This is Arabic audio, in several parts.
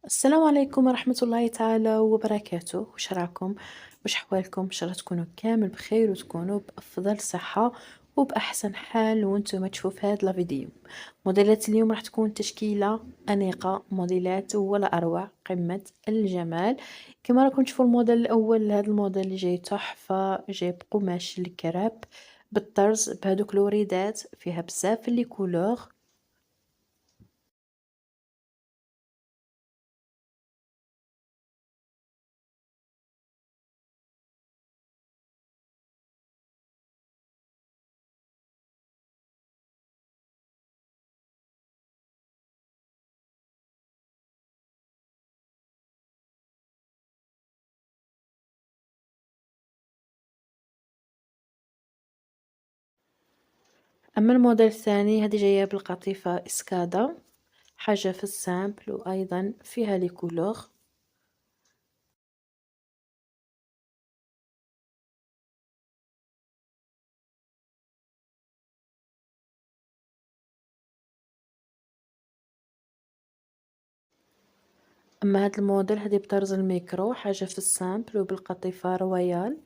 السلام عليكم ورحمة الله تعالى وبركاته. وش راكم؟ وش حوالكم؟ إن شاء الله تكونوا كامل بخير وتكونوا بأفضل صحة وبأحسن حال وانتم تشوفوا في هذا الفيديو. موديلات اليوم راح تكون تشكيلة أنيقة، موديلات ولا أروع، قمة الجمال. كما راكم تشوفوا الموديل الأول، هذا الموديل اللي جاي تحفة، جاي بقماش الكراب بالطرز بهذوك الوريدات، فيها بزاف لي كولور. أما الموديل الثاني، هذه جاية بالقطيفة اسكادا، حاجة في السامبل وأيضا فيها لي كولور. أما هذا الموديل، هذه بطرز الميكرو، حاجة في السامبل وبالقطيفة رويال.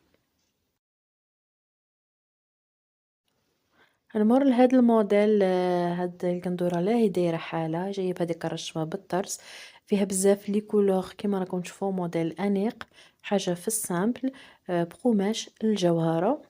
نمر لهذا الموديل، هاد القندورة لا هي دايرة حالة، جاية بهذيك الرشمة بالطرز، فيها بزاف لي كولور كيما راكم تشوفوا، موديل أنيق، حاجة في السامبل، بقماش الجوهرة.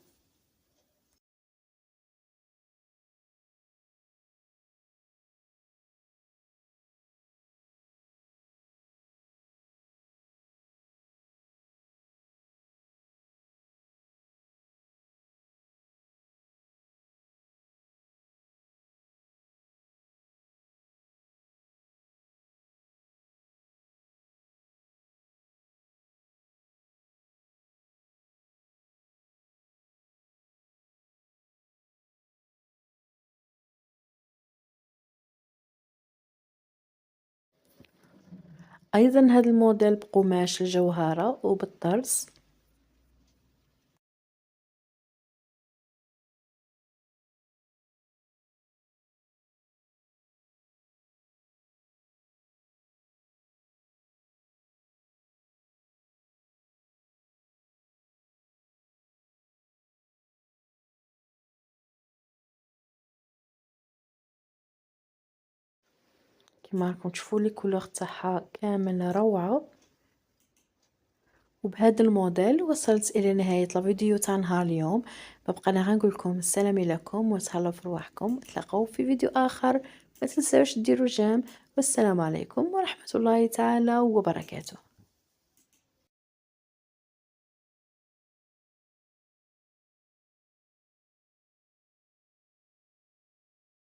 أيضا هذا الموديل بقماش الجوهرة وبالطرز. كما راكم تشوفوا لي كولور تاعها كامل روعة. وبهذا الموديل وصلت الى نهاية الفيديو تاع نهار اليوم. ببقى انا غنقول لكم السلام لكم وتهلاو في رواحكم، نتلاقاو في فيديو اخر. ما تنساوش ديروا جيم، والسلام عليكم ورحمة الله تعالى وبركاته.